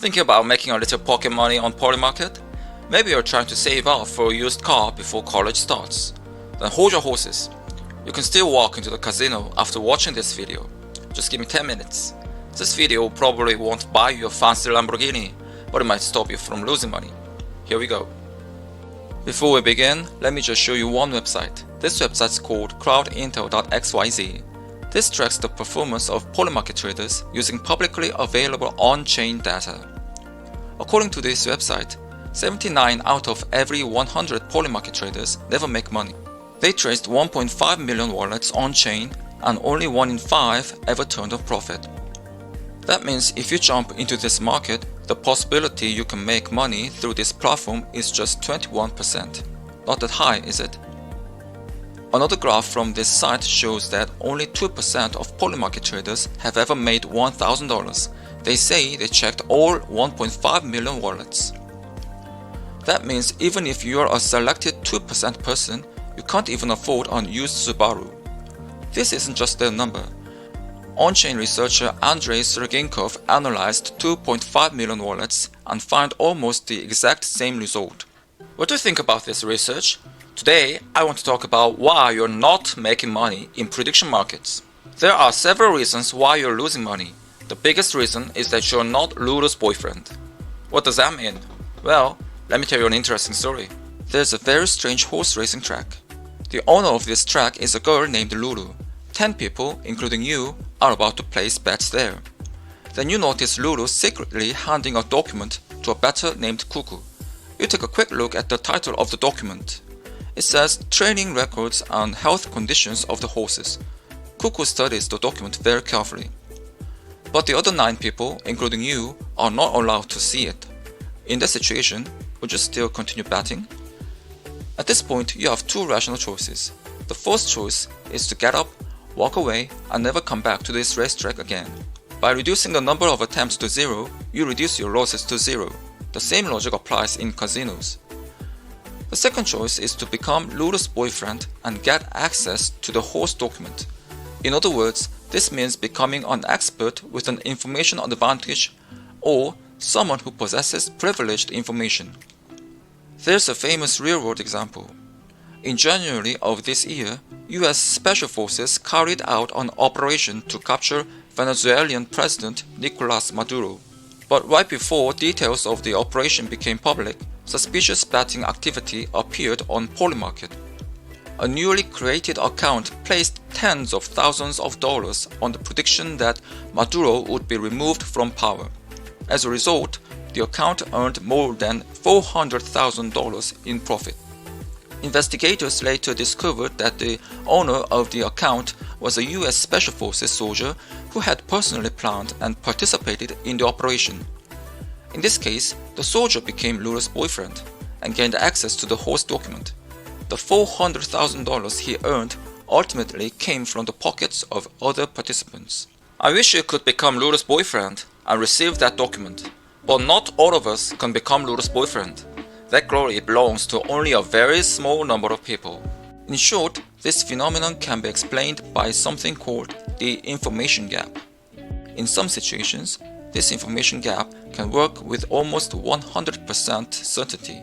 Thinking about making a little pocket money on Polymarket? Maybe you're trying to save up for a used car before college starts. Then hold your horses. You can still walk into the casino after watching this video. Just give me 10 minutes. This video probably won't buy you a fancy Lamborghini, but it might stop you from losing money. Here we go. Before we begin, let me just show you one website. This website is called crowdintel.xyz. This tracks the performance of Polymarket traders using publicly available on-chain data. According to this website, 79 out of every 100 Polymarket traders never make money. They traced 1.5 million wallets on-chain and only 1 in 5 ever turned a profit. That means if you jump into this market, the possibility you can make money through this platform is just 21%. Not that high, is it? Another graph from this site shows that only 2% of Polymarket traders have ever made $1,000. They say they checked all 1.5 million wallets. That means even if you are a selected 2% person, you can't even afford an used Subaru. This isn't just their number. On-chain researcher Andrei Sergenkov analyzed 2.5 million wallets and found almost the exact same result. What do you think about this research? Today, I want to talk about why you're not making money in prediction markets. There are several reasons why you're losing money. The biggest reason is that you're not Lulu's boyfriend. What does that mean? Well, let me tell you an interesting story. There's a very strange horse racing track. The owner of this track is a girl named Lulu. 10 people, including you, are about to place bets there. Then you notice Lulu secretly handing a document to a bettor named Cuckoo. You take a quick look at the title of the document. It says training records and health conditions of the horses. Cuckoo studies the document very carefully. But the other 9 people, including you, are not allowed to see it. In that situation, would you still continue betting? At this point, you have 2 rational choices. The first choice is to get up, walk away, and never come back to this racetrack again. By reducing the number of attempts to 0, you reduce your losses to 0. The same logic applies in casinos. The second choice is to become Lulu's boyfriend and get access to the horse document. In other words, this means becoming an expert with an information advantage or someone who possesses privileged information. There's a famous real-world example. In January of this year, US Special Forces carried out an operation to capture Venezuelan President Nicolas Maduro. But right before details of the operation became public, suspicious betting activity appeared on Polymarket. A newly created account placed tens of thousands of dollars on the prediction that Maduro would be removed from power. As a result, the account earned more than $400,000 in profit. Investigators later discovered that the owner of the account was a US Special Forces soldier who had personally planned and participated in the operation. In this case, the soldier became Lulu's boyfriend and gained access to the horse document. The $400,000 he earned ultimately came from the pockets of other participants. I wish you could become Lulu's boyfriend and receive that document, but not all of us can become Lulu's boyfriend. That glory belongs to only a very small number of people. In short, this phenomenon can be explained by something called the information gap. In some situations, this information gap can work with almost 100% certainty.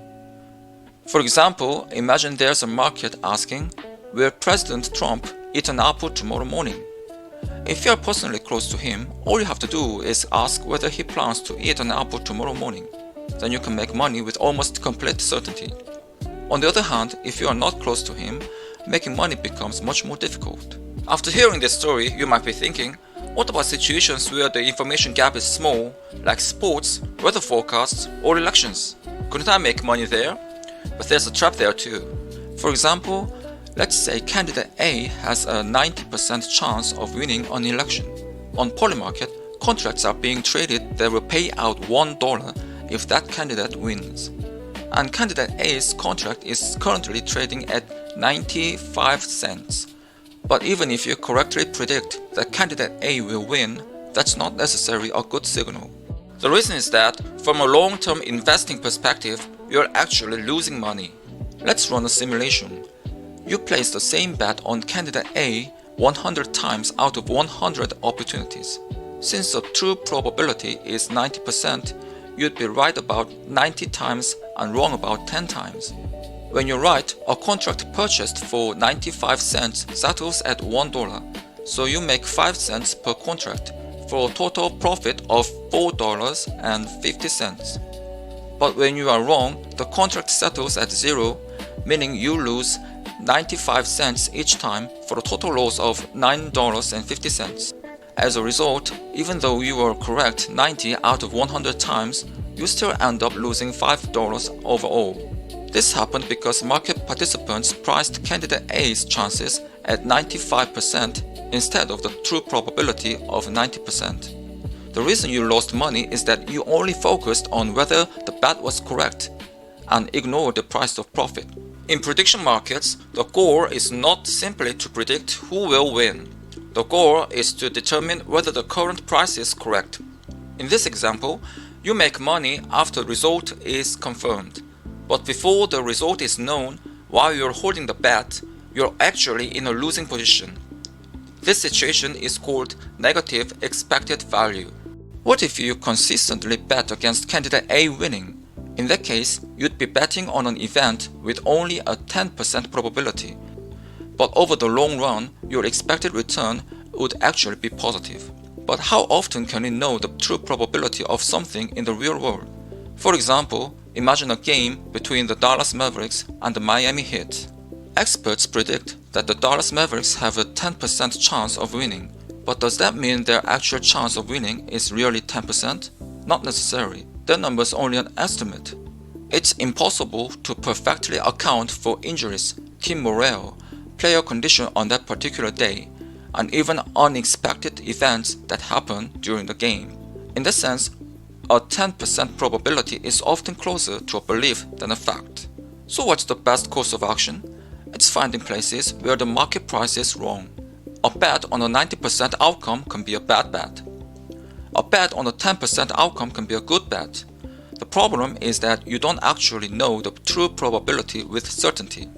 For example, imagine there's a market asking, will President Trump eat an apple tomorrow morning? If you are personally close to him, all you have to do is ask whether he plans to eat an apple tomorrow morning. Then you can make money with almost complete certainty. On the other hand, if you are not close to him, making money becomes much more difficult. After hearing this story, you might be thinking, what about situations where the information gap is small, like sports, weather forecasts, or elections? Couldn't I make money there? But there's a trap there too. For example, let's say candidate A has a 90% chance of winning an election. On Polymarket, contracts are being traded that will pay out $1 if that candidate wins. And candidate A's contract is currently trading at 95 cents. But even if you correctly predict that candidate A will win, that's not necessarily a good signal. The reason is that, from a long-term investing perspective, you're actually losing money. Let's run a simulation. You place the same bet on candidate A 100 times out of 100 opportunities. Since the true probability is 90%, you'd be right about 90 times and wrong about 10 times. When you're right, a contract purchased for 95 cents settles at $1, so you make 5 cents per contract for a total profit of $4.50. But when you are wrong, the contract settles at 0, meaning you lose 95 cents each time for a total loss of $9.50. As a result, even though you were correct 90 out of 100 times, you still end up losing $5 overall. This happened because market participants priced candidate A's chances at 95% instead of the true probability of 90%. The reason you lost money is that you only focused on whether the bet was correct and ignored the price of profit. In prediction markets, the goal is not simply to predict who will win. The goal is to determine whether the current price is correct. In this example, you make money after the result is confirmed. But before the result is known, while you're holding the bet, you're actually in a losing position. This situation is called negative expected value. What if you consistently bet against candidate A winning? In that case, you'd be betting on an event with only a 10% probability. But over the long run, your expected return would actually be positive. But how often can you know the true probability of something in the real world? For example, imagine a game between the Dallas Mavericks and the Miami Heat. Experts predict that the Dallas Mavericks have a 10% chance of winning. But does that mean their actual chance of winning is really 10%? Not necessarily. Their number is only an estimate. It's impossible to perfectly account for injuries, team morale, player condition on that particular day, and even unexpected events that happen during the game. In that sense, a 10% probability is often closer to a belief than a fact. So what's the best course of action? It's finding places where the market price is wrong. A bet on a 90% outcome can be a bad bet. A bet on a 10% outcome can be a good bet. The problem is that you don't actually know the true probability with certainty.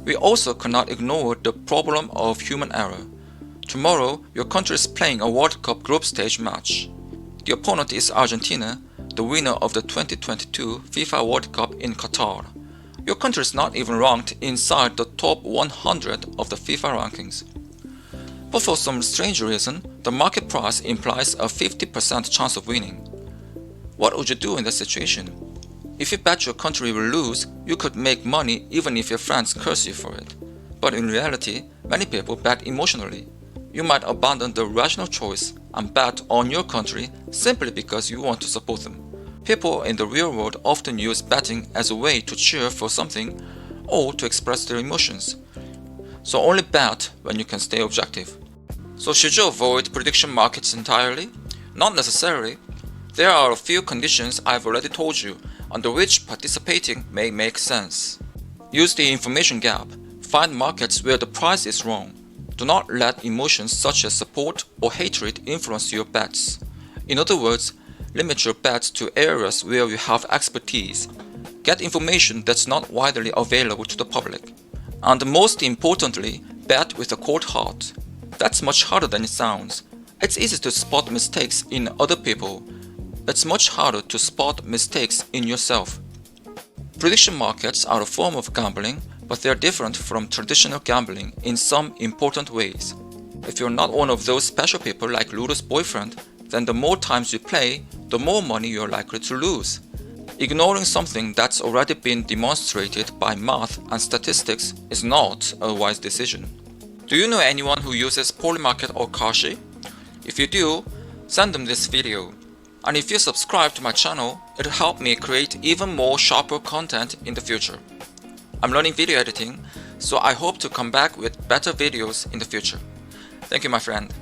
We also cannot ignore the problem of human error. Tomorrow, your country is playing a World Cup group stage match. The opponent is Argentina, the winner of the 2022 FIFA World Cup in Qatar. Your country is not even ranked inside the top 100 of the FIFA rankings. But for some strange reason, the market price implies a 50% chance of winning. What would you do in that situation? If you bet your country will lose, you could make money even if your friends curse you for it. But in reality, many people bet emotionally. You might abandon the rational choice and bet on your country simply because you want to support them. People in the real world often use betting as a way to cheer for something or to express their emotions. So only bet when you can stay objective. So should you avoid prediction markets entirely? Not necessarily. There are a few conditions I've already told you under which participating may make sense. Use the information gap. Find markets where the price is wrong. Do not let emotions such as support or hatred influence your bets. In other words, limit your bets to areas where you have expertise. Get information that's not widely available to the public. And most importantly, bet with a cold heart. That's much harder than it sounds. It's easy to spot mistakes in other people. It's much harder to spot mistakes in yourself. Prediction markets are a form of gambling, but they are different from traditional gambling in some important ways. If you're not one of those special people like Ludo's boyfriend, then the more times you play, the more money you're likely to lose. Ignoring something that's already been demonstrated by math and statistics is not a wise decision. Do you know anyone who uses Polymarket or Kashi? If you do, send them this video. And if you subscribe to my channel, it'll help me create even more sharper content in the future. I'm learning video editing, so I hope to come back with better videos in the future. Thank you, my friend.